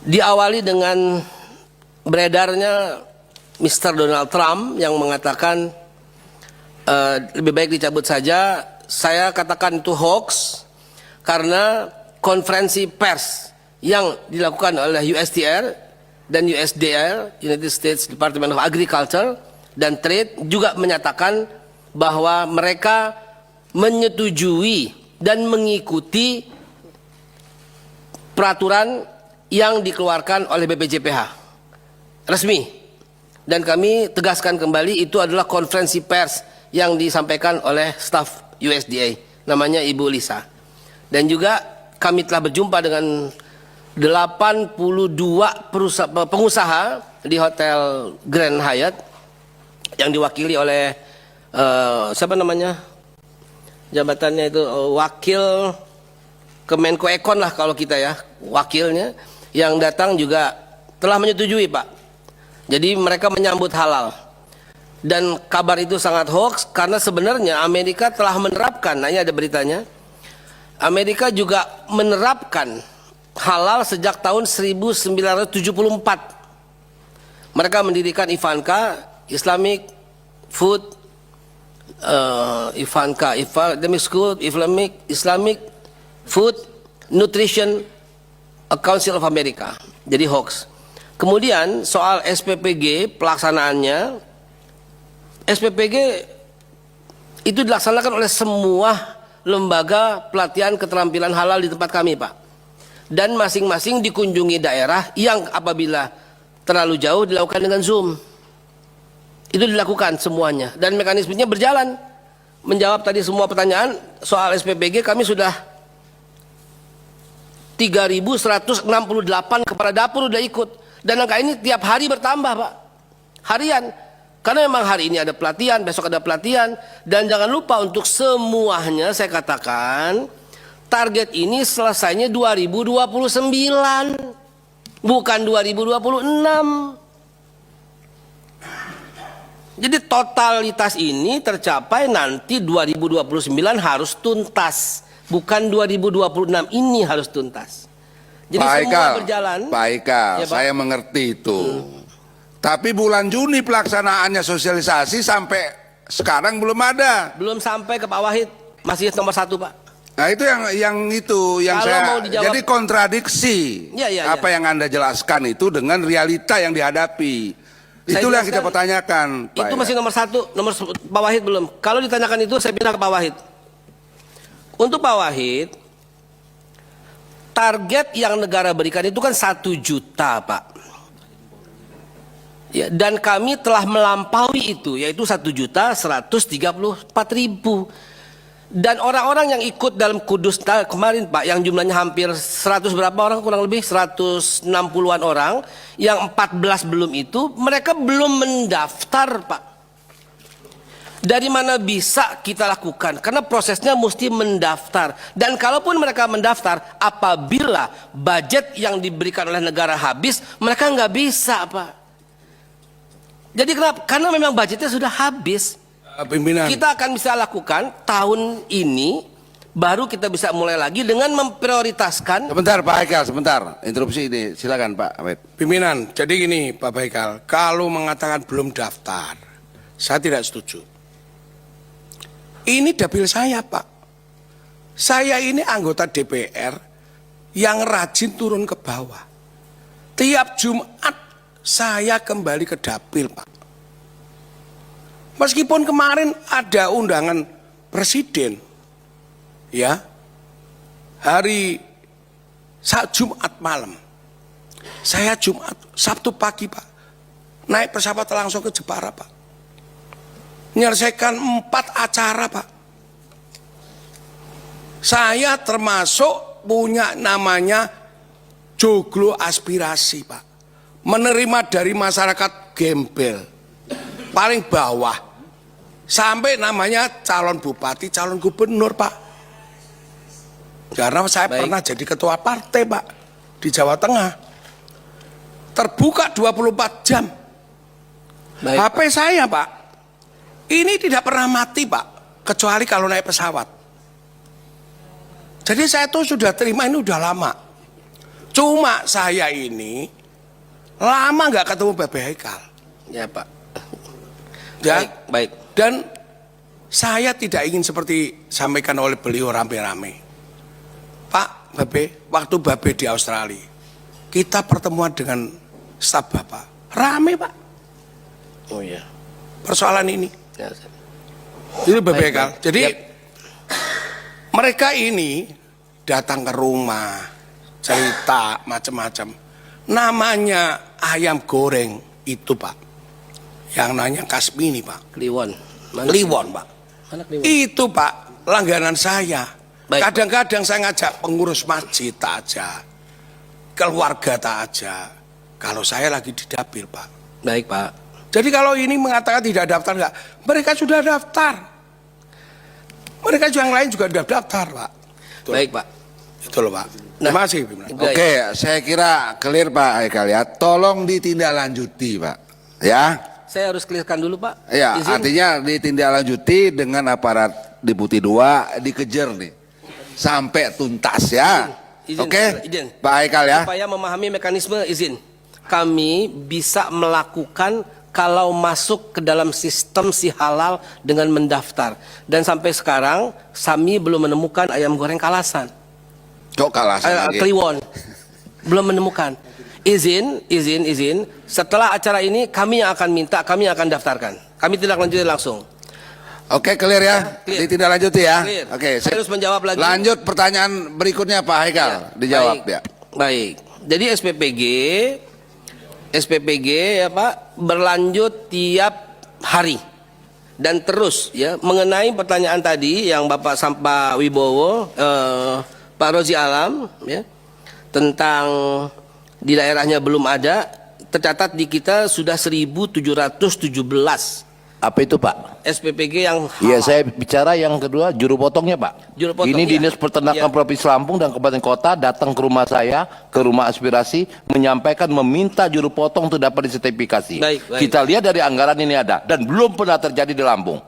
Diawali dengan beredarnya Mr. Donald Trump yang mengatakan lebih baik dicabut saja. Saya katakan itu hoax karena konferensi pers yang dilakukan oleh USTR dan USDA, United States Department of Agriculture dan Trade, juga menyatakan bahwa mereka menyetujui dan mengikuti peraturan yang dikeluarkan oleh BPJPH resmi, dan kami tegaskan kembali itu adalah konferensi pers yang disampaikan oleh staf USDA, namanya Ibu Lisa. Dan juga kami telah berjumpa dengan 82 pengusaha di Hotel Grand Hyatt yang diwakili oleh siapa namanya, jabatannya itu wakil Kemenko Ekon lah kalau kita ya, wakilnya yang datang juga telah menyetujui, Pak. Jadi mereka menyambut halal. Dan kabar itu sangat hoax karena sebenarnya Amerika telah menerapkan, nah ini ada beritanya, Amerika juga menerapkan halal sejak tahun 1974. Mereka mendirikan Ivanka, Islamic Food, Islamic School, Islamic Food Nutrition Council of America. Jadi hoax. Kemudian soal SPPG pelaksanaannya, SPPG itu dilaksanakan oleh semua lembaga pelatihan keterampilan halal di tempat kami, Pak. Dan masing-masing dikunjungi daerah yang apabila terlalu jauh dilakukan dengan Zoom. Itu dilakukan semuanya dan mekanismenya berjalan. Menjawab tadi semua pertanyaan soal SPPG, kami sudah 3.168 kepala dapur udah ikut, dan angka ini tiap hari bertambah, Pak, harian, karena memang hari ini ada pelatihan, besok ada pelatihan. Dan jangan lupa untuk semuanya saya katakan target ini selesainya 2029 bukan 2026. Jadi totalitas ini tercapai nanti 2029 harus tuntas, bukan 2026 ini harus tuntas. Jadi Pak semua Haikal, berjalan. Pak Haikal, Ya, Pak. saya mengerti itu. Tapi bulan Juni pelaksanaannya sosialisasi sampai sekarang belum ada. Belum sampai ke Pak Wahid, masih nomor 1, Pak. Nah itu yang Kalau saya mau dijawab, jadi kontradiksi Ya. apa yang Anda jelaskan itu dengan realita yang dihadapi. Itulah yang kita pertanyakan, Pak. Itu masih nomor 1, nomor Pak Wahid belum. Kalau ditanyakan itu saya pindah ke Pak Wahid. Untuk Pak Wahid, target yang negara berikan itu kan 1 juta, Pak. Ya, dan kami telah melampaui itu, yaitu 1.134.000. Dan orang-orang yang ikut dalam Kudus kemarin, Pak, yang jumlahnya hampir 100 berapa orang, kurang lebih 160-an orang, yang 14 belum itu, mereka belum mendaftar, Pak. Dari mana bisa kita lakukan? Karena prosesnya mesti mendaftar. Dan kalaupun mereka mendaftar, apabila budget yang diberikan oleh negara habis, mereka nggak bisa, Pak. Jadi kenapa? Karena memang budgetnya sudah habis. Pimpinan. Kita akan bisa lakukan tahun ini, baru kita bisa mulai lagi dengan memprioritaskan. Sebentar Pak Haikal, sebentar. Interupsi ini, silakan Pak Ahmed. Pimpinan, jadi gini Pak Haikal, kalau mengatakan belum daftar, saya tidak setuju. Ini dapil saya, Pak. Saya ini anggota DPR yang rajin turun ke bawah. Tiap Jumat saya kembali ke dapil, Pak. Meskipun kemarin ada undangan presiden, ya, hari Jumat malam, saya Sabtu pagi, Pak, naik pesawat langsung ke Jepara, Pak, menyelesaikan 4 acara, Pak. Saya termasuk punya namanya joglo aspirasi, Pak, menerima dari masyarakat gembel paling bawah sampai namanya calon bupati, calon gubernur, Pak. Karena saya pernah jadi ketua partai, Pak, di Jawa Tengah. Terbuka 24 jam. HP saya, Pak, ini tidak pernah mati, Pak, kecuali kalau naik pesawat. Jadi saya tuh sudah terima ini udah lama. Cuma saya ini lama nggak ketemu Babe Haikal. Ya Pak. Ya. Baik. Dan saya tidak ingin seperti sampaikan oleh beliau rame-rame. Pak Babe, waktu Babe di Australia, kita pertemuan dengan staf Bapak. Rame Pak, Oh iya. persoalan ini. Ya. Itu Babe Baik, Haikal. baik. Jadi Yap. mereka ini datang ke rumah, cerita macam-macam. Namanya ayam goreng itu Pak. Yang nanya Kasmini Pak. Kliwon. Kliwon Pak. Mana Kliwon? Itu Pak langganan saya. Baik. Kadang-kadang saya ngajak pengurus masjid tak aja, keluarga tak aja. Kalau saya lagi di dapil Pak. Baik Pak. Jadi kalau ini mengatakan tidak daftar enggak, mereka sudah daftar. Mereka yang lain juga sudah daftar Pak. Betul. Baik Pak. Itu loh Pak. Nah. Terima kasih Pimpinan. Baik. Oke, saya kira clear Pak Haikal ya. Tolong ditindaklanjuti Pak. Ya. Saya harus clearkan dulu Pak. Ya, Izin. artinya ditindaklanjuti dengan aparat Deputi 2 dikejar nih sampai tuntas ya. Izin, Oke, izin. Pak Haikal ya. Supaya memahami mekanisme izin. Kami bisa melakukan kalau masuk ke dalam sistem si halal dengan mendaftar. Dan sampai sekarang kami belum menemukan ayam goreng Kalasan. Kok kalah lagi? Kliwon. Belum menemukan. Izin. Setelah acara ini kami yang akan minta, kami yang akan daftarkan. Kami tidak lanjutin langsung. Oke, clear ya. Clear. Ditindaklanjuti ya. Clear. Oke, Saya harus menjawab lagi. Lanjut pertanyaan berikutnya Pak Haikal. Ya, Dijawab baik, ya. Baik. Jadi SPPG ya Pak berlanjut tiap hari dan terus ya mengenai pertanyaan tadi yang Bapak Sampa Wibowo, Pak Rozi Alam ya tentang di daerahnya belum ada, tercatat di kita sudah 1.717 Apa itu Pak? SPPG yang Iya, halal. saya bicara yang kedua juru potongnya Pak. Juru potong, Ini iya. Dinas Peternakan Iya. Provinsi Lampung dan Kabupaten Kota datang ke rumah saya, ke rumah aspirasi, menyampaikan meminta juru potong untuk dapat disertifikasi. Baik, baik. Kita lihat dari anggaran ini ada dan belum pernah terjadi di Lampung.